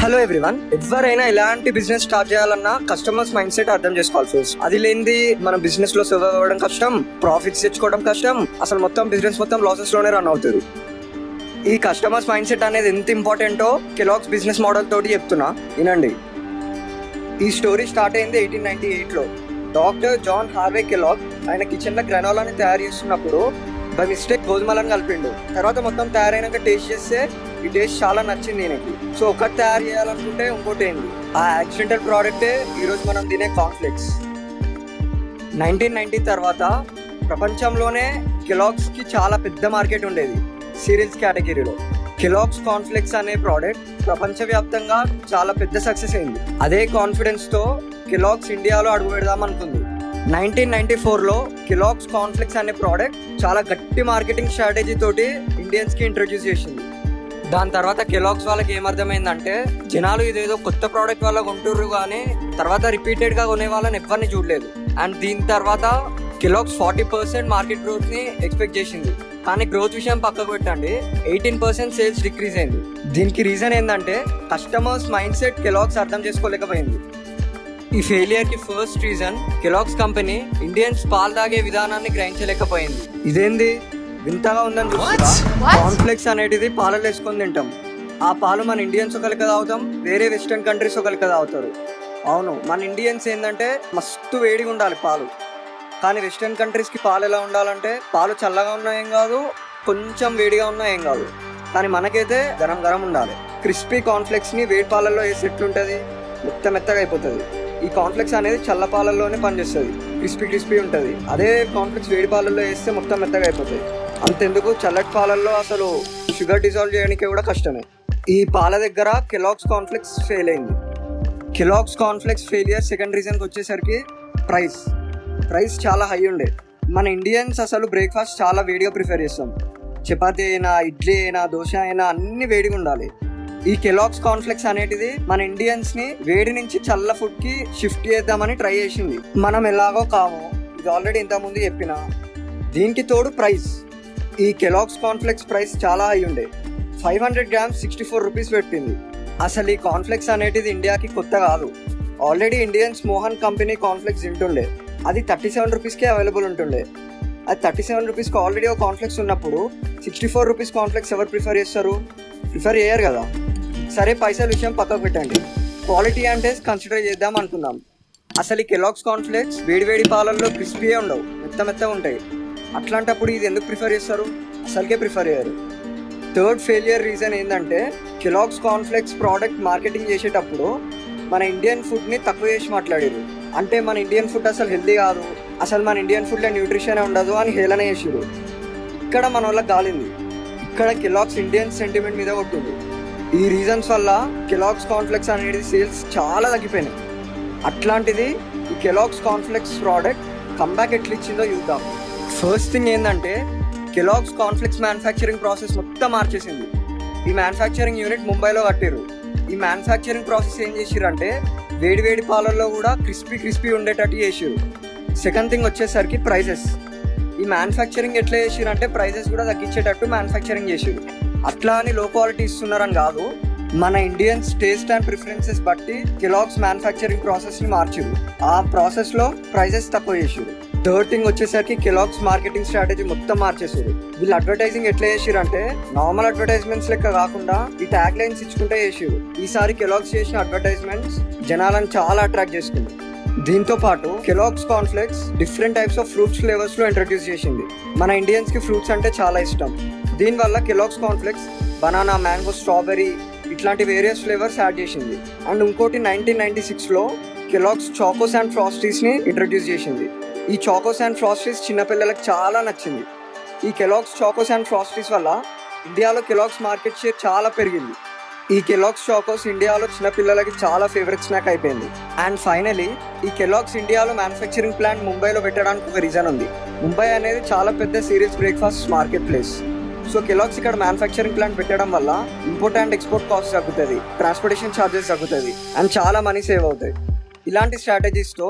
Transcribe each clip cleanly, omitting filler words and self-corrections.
Hello everyone, ఎవరైనా ఎలాంటి business start చేయాలన్నా కస్టమర్స్ మైండ్ సెట్ అర్థం చేసుకోవాలి ఫస్ట్. అది లేనిది మన బిజినెస్ లో సర్వైవ్ అవ్వడం కష్టం, ప్రాఫిట్స్ తెచ్చుకోవడం కష్టం, అసలు మొత్తం బిజినెస్ మొత్తం లాసెస్ లోనే రన్ అవుతుంది. ఈ కస్టమర్స్ మైండ్ సెట్ అనేది ఎంత ఇంపార్టెంటో కెలాగ్స్ బిజినెస్ మోడల్ తోటి చెప్తున్నా, వినండి. ఈ స్టోరీ స్టార్ట్ అయింది 1898లో. డాక్టర్ జాన్ హార్వే కెలాగ్ ఆయన కిచెన్ లో గ్రానోలాని తయారు చేస్తున్నప్పుడు బై మిస్టేక్ గోధుమలను కలిపిండు. తర్వాత మొత్తం తయారైనాక టేస్ట్ చేస్తే ఈ టేస్ట్ చాలా నచ్చింది ఈయనకి. సో ఒకటి తయారు చేయాలనుకుంటే ఇంకోటి ఏంటి, ఆ యాక్సిడెంటల్ ప్రోడక్టే ఈరోజు మనం తినే కాన్ఫ్లెక్స్. 1990 తర్వాత ప్రపంచంలోనే కెలాగ్స్ కి చాలా పెద్ద మార్కెట్ ఉండేది సీరియల్స్ కేటగిరీలో. కెలాగ్స్ కాన్ఫ్లెక్స్ అనే ప్రోడక్ట్ ప్రపంచవ్యాప్తంగా చాలా పెద్ద సక్సెస్ అయింది. అదే కాన్ఫిడెన్స్ తో కెలాగ్స్ ఇండియాలో అడుగు పెడదాం అనుకుంది. 1994లో కెలాగ్స్ కాన్ఫ్లెక్స్ అనే ప్రోడక్ట్ చాలా గట్టి మార్కెటింగ్ స్ట్రాటజీ తోటి ఇండియన్స్ కి ఇంట్రొడ్యూస్ చేసింది. దాని తర్వాత కెలాగ్స్ వాళ్ళకి ఏమర్థమైందంటే జనాలు ఇదేదో కొత్త ప్రోడక్ట్ వల్ల కొంటుర్రు కానీ తర్వాత రిపీటెడ్ గా కొనే వాళ్ళని ఎవరిని చూడలేదు. అండ్ దీని తర్వాత కెలాగ్స్ 40% మార్కెట్ గ్రోత్ ని ఎక్స్పెక్ట్ చేసింది. కానీ గ్రోత్ విషయం పక్కకు పెట్టండి, 18% సేల్స్ డిక్రీజ్ అయింది. దీనికి రీజన్ ఏంటంటే కస్టమర్స్ మైండ్ సెట్ కెలాగ్స్ అర్థం చేసుకోలేకపోయింది. ఈ ఫెయిలియర్ కి first reason Kellogg's company Indians పాలు తాగే విధానాన్ని గ్రహించలేకపోయింది. ఇదేంది వింతగా ఉందని చూస్తున్నా, కాన్ఫ్లెక్స్ అనేది పాలలో వేసుకొని తింటాం. ఆ పాలు మన ఇండియన్స్ ఒకరికి తాగుతాం, వేరే వెస్టర్న్ కంట్రీస్ ఒకరికి తాగుతారు. అవును, మన ఇండియన్స్ ఏంటంటే మస్తు వేడిగా ఉండాలి పాలు, కానీ వెస్టర్న్ కంట్రీస్కి పాలు ఎలా ఉండాలంటే పాలు చల్లగా ఉన్నా ఏం కాదు, కొంచెం వేడిగా ఉన్నా ఏం కాదు, కానీ మనకైతే గరం గరం ఉండాలి. క్రిస్పీ కాన్ఫ్లెక్స్ని వేడి పాలల్లో వేసి ఎట్లుంటుంది, మెత్తగా అయిపోతుంది. ఈ కాన్ఫ్లెక్స్ అనేది చల్ల పాలల్లోనే పనిచేస్తుంది, క్రిస్పీ ఉంటుంది. అదే కాన్ఫ్లెక్స్ వేడి పాలల్లో వేస్తే మొత్తం మెత్తగా అయిపోతుంది. అంతెందుకు చల్లటి పాలల్లో అసలు షుగర్ డిజాల్వ్ చేయడానికి కూడా కష్టమే. ఈ పాల దగ్గర కెలాగ్స్ కాన్ఫ్లెక్స్ ఫెయిల్ అయింది. కెలాగ్స్ కాన్ఫ్లెక్స్ ఫెయిలియర్ సెకండ్ రీజన్కి వచ్చేసరికి ప్రైస్ చాలా హై ఉండే. మన ఇండియన్స్ అసలు బ్రేక్ఫాస్ట్ చాలా వేడిగా ప్రిఫర్ చేస్తాం. చపాతీ అయినా, ఇడ్లీ అయినా, దోశ అయినా అన్ని వేడిగా ఉండాలి. ఈ కెలాగ్స్ కాన్ఫ్లెక్స్ అనేటిది మన ఇండియన్స్ ని వేడి నుంచి చల్ల ఫుడ్ కి షిఫ్ట్ చేద్దామని ట్రై చేసింది. మనం ఎలాగో కామో, ఇది ఆల్రెడీ ఇంతకుముందు చెప్పిన. దీనికి తోడు ప్రైస్. ఈ కెలాగ్స్ కాన్ఫ్లెక్స్ ప్రైస్ చాలా హై ఉండే. 500 grams 64 rupees పెట్టింది. అసలు ఈ కాన్ఫ్లెక్స్ అనేటిది ఇండియాకి కొత్త కాదు. Already Indians Mohan company cornflakes తింటుండే, అది 37 rupeesకే అవైలబుల్ ఉంటుండే. అది 37 rupeesకి ఆల్రెడీ ఒక కాన్ఫ్లెక్స్ ఉన్నప్పుడు 64 rupees కాన్ఫ్లెక్స్ ఎవరు ప్రిఫర్ చేస్తారు? ప్రిఫర్ చేయరు కదా. సరే, పైసల విషయం పక్కకు పెట్టండి, క్వాలిటీ అండ్ టేస్ట్ కన్సిడర్ చేద్దాం అనుకుందాం. అసలు ఈ కెలాగ్స్ కాన్ఫ్లెక్స్ వేడి పాలల్లో క్రిస్పీయే ఉండవు, మెత్తగా ఉంటాయి. అట్లాంటప్పుడు ఇది ఎందుకు ప్రిఫర్ చేస్తారు? అసలుకే ప్రిఫర్ చేయరు. థర్డ్ ఫెయిలియర్ రీజన్ ఏంటంటే కెలాగ్స్ కాన్ఫ్లెక్స్ ప్రోడక్ట్ మార్కెటింగ్ చేసేటప్పుడు మన ఇండియన్ ఫుడ్ని తక్కువ చేసి మాట్లాడారు. అంటే మన ఇండియన్ ఫుడ్ అసలు హెల్తీ కాదు, అసలు మన ఇండియన్ ఫుడ్లో న్యూట్రిషన్ ఉండదు అని హేళన చేసారు. ఇక్కడ మన వల్ల గాలింది, ఇక్కడ కెలాగ్స్ ఇండియన్ సెంటిమెంట్ మీద కొట్టింది. ఈ రీజన్స్ వల్ల కెలాగ్స్ కాన్ఫ్లెక్స్ అనేది సేల్స్ చాలా తగ్గిపోయినాయి. అట్లాంటిది ఈ కెలాగ్స్ కాన్ఫ్లెక్స్ ప్రోడక్ట్ కంబ్యాక్ ఎట్లా ఇచ్చిందో చూద్దాం. ఫస్ట్ థింగ్ ఏంటంటే కెలాగ్స్ కాన్ఫ్లెక్స్ మ్యానుఫ్యాక్చరింగ్ ప్రాసెస్ మొత్తం మార్చేసింది. ఈ మ్యానుఫ్యాక్చరింగ్ యూనిట్ ముంబైలో కట్టారు. ఈ మ్యానుఫ్యాక్చరింగ్ ప్రాసెస్ ఏం చేసిరంటే వేడి పాలల్లో కూడా క్రిస్పీ ఉండేటట్టు చేసారు. సెకండ్ థింగ్ వచ్చేసరికి ప్రైజెస్. ఈ మ్యానుఫ్యాక్చరింగ్ ఎట్లా చేసిరంటే ప్రైజెస్ కూడా తగ్గించేటట్టు మ్యానుఫ్యాక్చరింగ్ చేసారు. అట్లా అని లో క్వాలిటీ ఇస్తున్నారని కాదు, మన ఇండియన్స్ టేస్ట్ అండ్ ప్రిఫరెన్సెస్ బట్టి కెలాగ్స్ మ్యానుఫ్యాక్చరింగ్ ప్రాసెస్ని మార్చారు. ఆ ప్రాసెస్లో ప్రైజెస్ తక్కువ చేసారు. థర్డ్ థింగ్ వచ్చేసరికి కెలాగ్స్ మార్కెటింగ్ స్ట్రాటజీ మొత్తం మార్చేసారు. వీళ్ళు అడ్వర్టైజింగ్ ఎట్లా చేసారు అంటే నార్మల్ అడ్వర్టైజ్మెంట్స్ లెక్క కాకుండా ఈ ట్యాగ్ లైన్స్ ఇచ్చుకుంటే చేసారు. ఈసారి కెలాగ్స్ చేసిన అడ్వర్టైజ్మెంట్స్ జనాలను చాలా అట్రాక్ట్ చేసుకుంది. దీంతో పాటు Kellogg's cornflakes different types of fruits flavours లో ఇంట్రడ్యూస్ చేసింది. మన ఇండియన్స్ కి ఫ్రూట్స్ అంటే చాలా ఇష్టం. దీనివల్ల Kellogg's cornflakes banana, mango, strawberry ఇట్లాంటి వేరియస్ ఫ్లేవర్స్ యాడ్ చేసింది. అండ్ ఇంకోటి 1996లో కెలాగ్స్ చాకోస్ అండ్ ఫ్రాస్టీస్ ని ఇంట్రడ్యూస్ చేసింది. ఈ చాకోస్ అండ్ ఫ్రాస్టీస్ చిన్నపిల్లలకు చాలా నచ్చింది. ఈ కెలాగ్స్ చాకోస్ అండ్ ఫ్రాస్టీస్ వల్ల ఇండియాలో కెలాగ్స్ మార్కెట్ షేర్ చాలా పెరిగింది. ఈ కెలాగ్స్ చాకోస్ ఇండియాలో చిన్నపిల్లలకి చాలా ఫేవరెట్ స్నాక్ అయిపోయింది. అండ్ ఫైనలీ ఈ కెలాగ్స్ ఇండియాలో మ్యానుఫ్యాక్చరింగ్ ప్లాంట్ ముంబైలో పెట్టడానికి ఒక రీజన్ ఉంది. ముంబై అనేది చాలా పెద్ద serials breakfast market place. So Kellogg's ఇక్కడ మ్యానుఫ్యాక్చరింగ్ ప్లాంట్ పెట్టడం వల్ల ఇంపోర్ట్ అండ్ ఎక్స్పోర్ట్ కాస్ట్ తగ్గుతుంది, ట్రాన్స్పోర్టేషన్ ఛార్జెస్ తగ్గుతుంది, అండ్ చాలా మనీ సేవ్ అవుతాయి. ఇలాంటి స్ట్రాటజీస్తో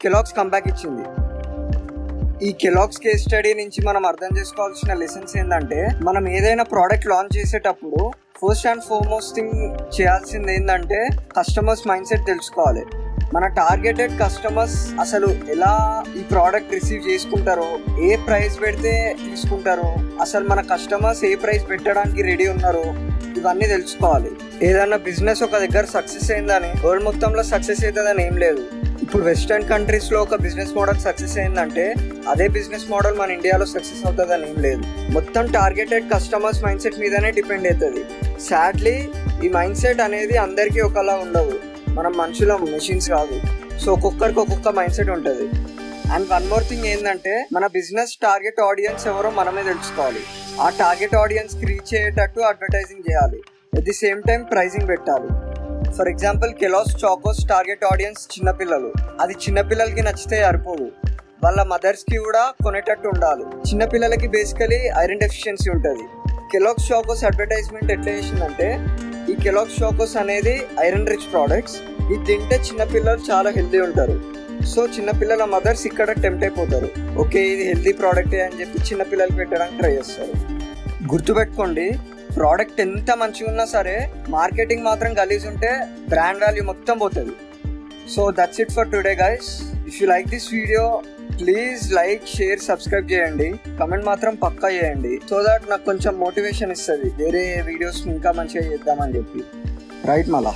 కెలాగ్స్ కంబ్యాక్ ఇచ్చింది. ఈ కెలాగ్స్ కేస్ స్టడీ నుంచి మనం అర్థం చేసుకోవాల్సిన లెసన్స్ ఏంటంటే మనం ఏదైనా ప్రోడక్ట్ లాంచ్ చేసేటప్పుడు ఫస్ట్ అండ్ ఫార్మోస్ట్ థింగ్ చేయాల్సింది ఏంటంటే కస్టమర్స్ మైండ్ సెట్ తెలుసుకోవాలి. మన టార్గెటెడ్ కస్టమర్స్ అసలు ఎలా ఈ ప్రోడక్ట్ రిసీవ్ చేసుకుంటారో, ఏ ప్రైస్ పెడితే తీసుకుంటారో, అసలు మన కస్టమర్స్ ఏ ప్రైస్ పెట్టడానికి రెడీ ఉన్నారో ఇవన్నీ తెలుసుకోవాలి. ఏదైనా బిజినెస్ ఒక దగ్గర సక్సెస్ అయిందని వరల్డ్ మొత్తంలో సక్సెస్ అవుతుందని ఏం లేదు. ఇప్పుడు వెస్టర్న్ కంట్రీస్లో ఒక బిజినెస్ మోడల్ సక్సెస్ అయిందంటే అదే బిజినెస్ మోడల్ మన ఇండియాలో సక్సెస్ అవుతుందని ఏం లేదు. మొత్తం టార్గెటెడ్ కస్టమర్స్ మైండ్ సెట్ మీదనే డిపెండ్ అవుతుంది. సాడ్లీ ఈ మైండ్ సెట్ అనేది అందరికీ ఒకలా ఉండదు. మనం మనుషులం, మెషిన్స్ కాదు. సో ఒక్కొక్కరికి ఒక్కొక్క మైండ్ సెట్ ఉంటుంది. అండ్ వన్ మోర్ థింగ్ ఏంటంటే మన బిజినెస్ టార్గెట్ ఆడియన్స్ ఎవరో మనమే తెలుసుకోవాలి. ఆ టార్గెట్ ఆడియన్స్కి రీచ్ అయ్యేటట్టు అడ్వర్టైజింగ్ చేయాలి. At the same time pricing పెట్టాలి. For example Kellogg's Chocos target audience చిన్నపిల్లలు. అది చిన్నపిల్లలకి నచ్చితే సరిపోదు, వాళ్ళ మదర్స్కి కూడా కొనేటట్టు ఉండాలి. చిన్నపిల్లలకి బేసికలీ ఐరన్ డెఫిషియన్సీ ఉంటుంది. కెలాగ్స్ చాకోస్ అడ్వర్టైజ్మెంట్ ఎట్లా చేసిందంటే, ఈ కెలాగ్స్ చాకోస్ అనేది ఐరన్ రిచ్ ప్రోడక్ట్స్. ఇది తింటే చిన్నపిల్లలు చాలా హెల్తీ ఉంటారు. సో చిన్నపిల్లల మదర్స్ ఇక్కడ టెంప్ట్ అయిపోతారు. ఓకే ఇది హెల్తీ ప్రోడక్టే అని చెప్పి చిన్నపిల్లలకి పెట్టడానికి ట్రై చేస్తారు. గుర్తుపెట్టుకోండి, ప్రోడక్ట్ ఎంత మంచిగా ఉన్నా సరే మార్కెటింగ్ మాత్రం గలీజ్ ఉంటే బ్రాండ్ వాల్యూ మొత్తం పోతుంది. So that's it for today guys. If you like this video please like, share, subscribe చేయండి. కమెంట్ మాత్రం పక్కా చేయండి. సో దట్ నాకు కొంచెం మోటివేషన్ ఇస్తుంది వేరే వీడియోస్ ఇంకా మంచిగా చేద్దామని చెప్పి. రైట్ మళ్ళా.